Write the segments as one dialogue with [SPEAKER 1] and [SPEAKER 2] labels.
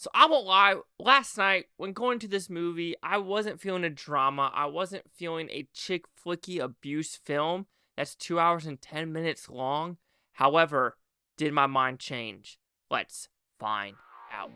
[SPEAKER 1] So I won't lie, last night when going to this movie, I wasn't feeling a drama. I wasn't feeling a chick flicky abuse film that's 2 hours and 10 minutes long. However, did my mind change? Let's find out.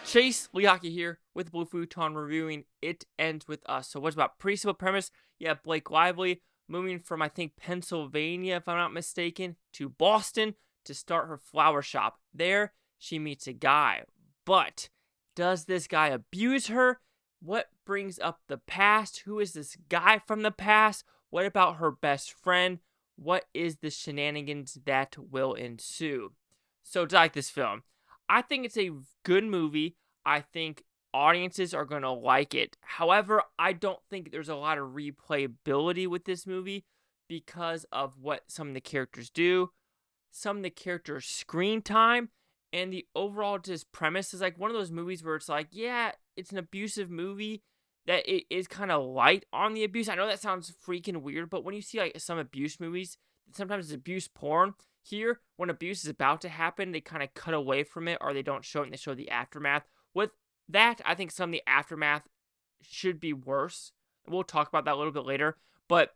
[SPEAKER 1] Chase Liaki here with Blue Futon reviewing It Ends With Us. So what's about? Pretty simple premise. You have Blake Lively moving from, I think, Pennsylvania, if I'm not mistaken, to Boston to start her flower shop. There, she meets a guy. But does this guy abuse her? What brings up the past? Who is this guy from the past? What about her best friend? What is the shenanigans that will ensue? So, do you like this film? I think it's a good movie. I think audiences are going to like it. However, I don't think there's a lot of replayability with this movie because of what some of the characters do, some of the characters' screen time, and the overall just premise is like one of those movies where it's like, yeah, it's an abusive movie that it is kind of light on the abuse. I know that sounds freaking weird, but when you see like some abuse movies, sometimes it's abuse porn. Here, when abuse is about to happen, they kind of cut away from it or they don't show it and they show the aftermath. With that, I think some of the aftermath should be worse. We'll talk about that a little bit later. But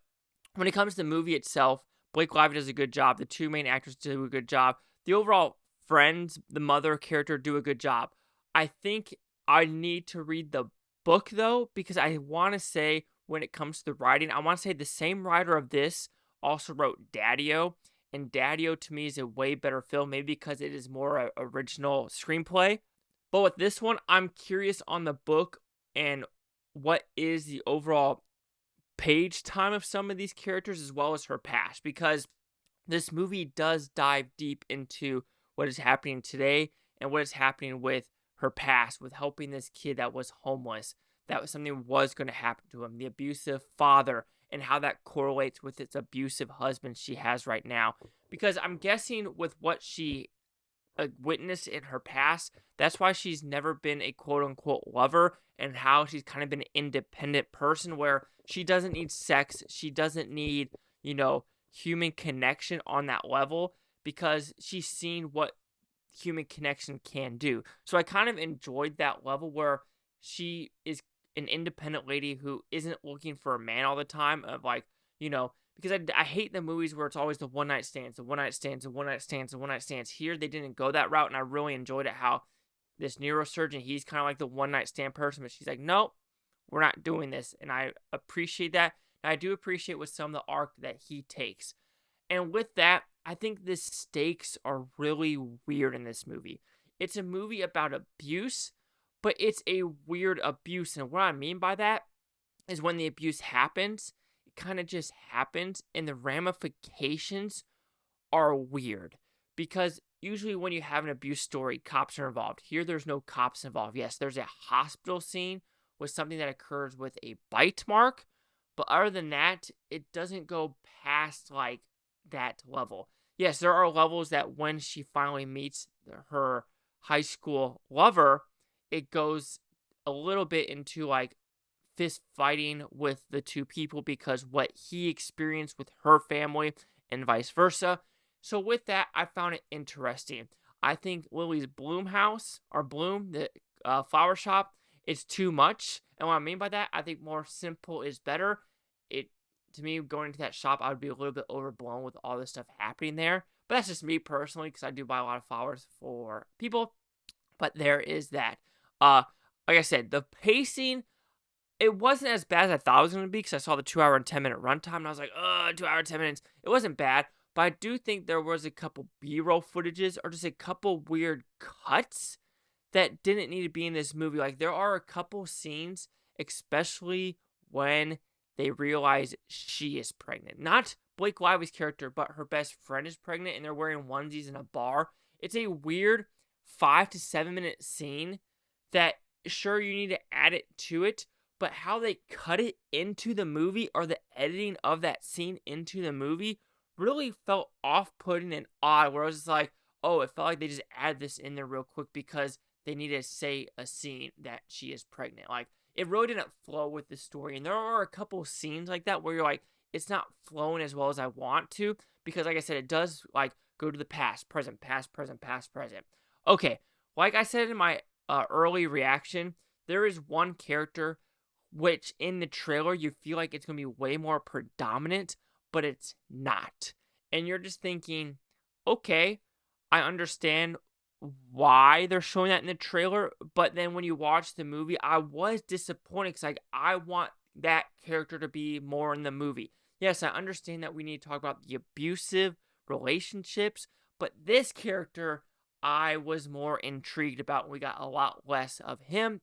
[SPEAKER 1] when it comes to the movie itself, Blake Lively does a good job. The two main actors do a good job. The overall friends, the mother character, do a good job. I think I need to read the book, though, because I want to say when it comes to the writing, I want to say the same writer of this also wrote Daddy-O. And Daddy-O to me is a way better film, maybe because it is more original screenplay. But with this one, I'm curious on the book and what is the overall page time of some of these characters as well as her past. Because this movie does dive deep into what is happening today and what is happening with her past, with helping this kid that was homeless. That was something was going to happen to him. The abusive father and how that correlates with its abusive husband she has right now. Because I'm guessing with what she witnessed in her past, that's why she's never been a quote-unquote lover and how she's kind of been an independent person where she doesn't need sex, she doesn't need, human connection on that level because she's seen what human connection can do. So I kind of enjoyed that level where she is an independent lady who isn't looking for a man all the time of because I hate the movies where it's always the one night stands, the one night stands, the one night stands, the one night stands. Here they didn't go that route, and I really enjoyed it how this neurosurgeon, he's kind of like the one night stand person, but she's like, nope, we're not doing this, and I appreciate that. And I do appreciate with some of the arc that he takes. And with that, I think the stakes are really weird in this movie. It's a movie about abuse, but it's a weird abuse. And what I mean by that is when the abuse happens, it kind of just happens and the ramifications are weird. Because usually when you have an abuse story, cops are involved. Here, there's no cops involved. Yes, there's a hospital scene with something that occurs with a bite mark. But other than that, it doesn't go past like that level. Yes, there are levels that when she finally meets her high school lover, it goes a little bit into like fist fighting with the two people because what he experienced with her family and vice versa. So with that, I found it interesting. I think Lily's Bloom house or Bloom, the flower shop, is too much. And what I mean by that, I think more simple is better. To me, going into that shop, I would be a little bit overblown with all this stuff happening there. But that's just me personally because I do buy a lot of flowers for people. But there is that. Like I said, the pacing, it wasn't as bad as I thought it was going to be because I saw the 2 hour and 10 minute runtime and I was like, 2 hour and 10 minutes. It wasn't bad, but I do think there was a couple B-roll footages or just a couple weird cuts that didn't need to be in this movie. Like there are a couple scenes, especially when they realize she is pregnant. Not Blake Lively's character, but her best friend is pregnant and they're wearing onesies in a bar. It's a weird 5 to 7 minute scene that sure you need to add it to it, but how they cut it into the movie or the editing of that scene into the movie really felt off-putting and odd where I was just like, oh, it felt like they just added this in there real quick because they need to say a scene that she is pregnant. Like it really didn't flow with the story. And there are a couple scenes like that where you're like, it's not flowing as well as I want to, because like I said, it does like go to the past, present, past, present, past, present. Okay, like I said in my early reaction, there is one character which in the trailer you feel like it's going to be way more predominant, but it's not. And you're just thinking, okay, I understand why they're showing that in the trailer, but then when you watch the movie, I was disappointed because like I want that character to be more in the movie. Yes, I understand that we need to talk about the abusive relationships, but this character I was more intrigued about. We got a lot less of him,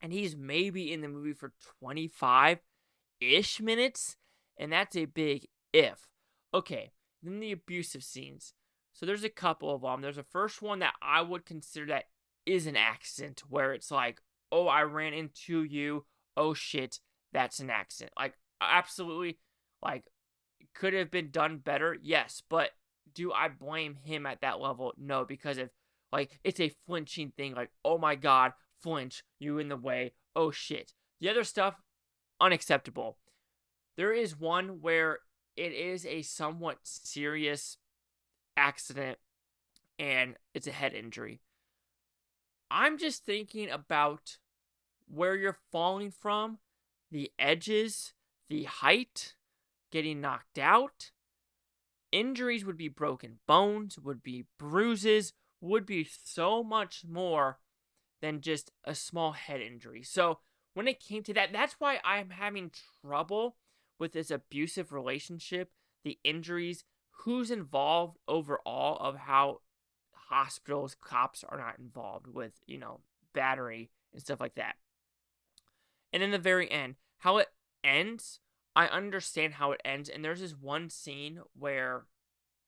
[SPEAKER 1] and he's maybe in the movie for 25-ish minutes, and that's a big if. Okay, then the abusive scenes. So there's a couple of them. There's a first one that I would consider that is an accident, where it's like, oh, I ran into you. Oh, shit, that's an accident. Like, absolutely, like, could have been done better? Yes, but do I blame him at that level? No, because of, like, it's a flinching thing. Like, oh my God, flinch, you in the way. Oh, shit. The other stuff, unacceptable. There is one where it is a somewhat serious accident, and it's a head injury. I'm just thinking about where you're falling from, the edges, the height, getting knocked out. Injuries would be broken bones, would be bruises, would be so much more than just a small head injury. So when it came to that, that's why I'm having trouble with this abusive relationship, the injuries, who's involved overall, of how hospitals, cops are not involved with, battery and stuff like that. And in the very end, how it ends, I understand how it ends. And there's this one scene where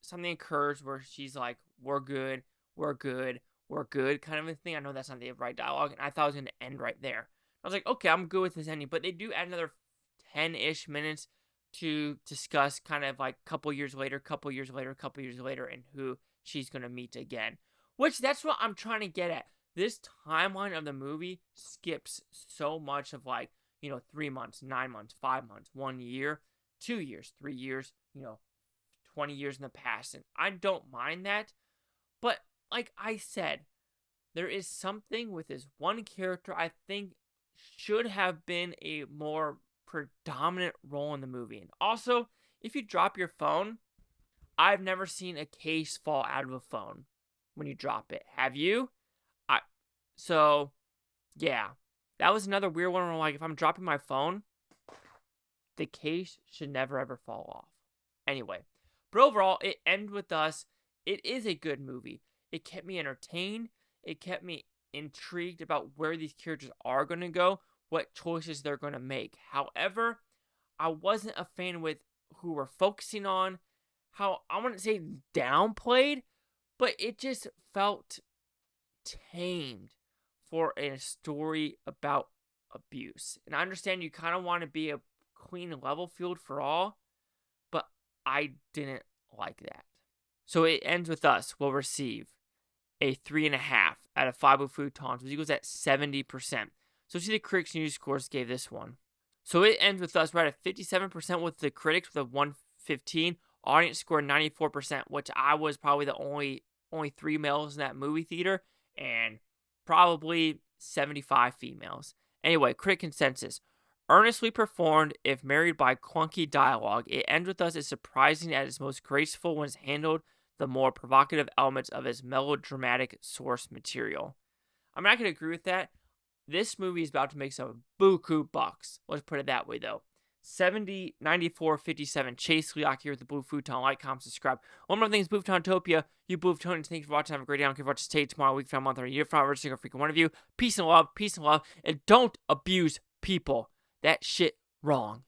[SPEAKER 1] something occurs where she's like, we're good, we're good, we're good, kind of a thing. I know that's not the right dialogue, and I thought it was going to end right there. I was like, okay, I'm good with this ending. But they do add another 10-ish minutes to discuss kind of like couple years later, and who she's going to meet again. Which, that's what I'm trying to get at. This timeline of the movie skips so much of 3 months, 9 months, 5 months, 1 year, 2 years, 3 years, 20 years in the past. And I don't mind that. But like I said, there is something with this one character I think should have been a more predominant role in the movie. And also, if you drop your phone, I've never seen a case fall out of a phone when you drop it. Have you? So, yeah. That was another weird one where, like, if I'm dropping my phone, the case should never ever fall off. Anyway, but overall, it ended with us. It is a good movie. It kept me entertained. It kept me intrigued about where these characters are going to go, what choices they're going to make. However, I wasn't a fan with who we're focusing on, how, I wouldn't say downplayed, but it just felt tamed for a story about abuse. And I understand you kind of want to be a clean level field for all, but I didn't like that. So it ends with us. We'll receive a 3.5 out of 5 Futons, which equals at 70%. So see the critics' news scores gave this one. So it ends with us right at 57% with the critics with a 115. Audience scored 94%, which I was probably the only 3 males in that movie theater, and probably 75 females. Anyway, critic consensus. Earnestly performed, if married by clunky dialogue. It ends with us as surprising at its most graceful when it's handled the more provocative elements of its melodramatic source material. I mean, I could agree with that. This movie is about to make some buku bucks. Let's put it that way, though. 70, 94, 57. Chase Leak here with the Blue Futon. Like, comment, subscribe. One more thing is Blue Futontopia. You Blue Futonians, thanks for watching. Have a great day. I don't care if you watch Slate tomorrow, week, month, or a year from now. Every single freaking one of you. Peace and love. And don't abuse people. That shit wrong.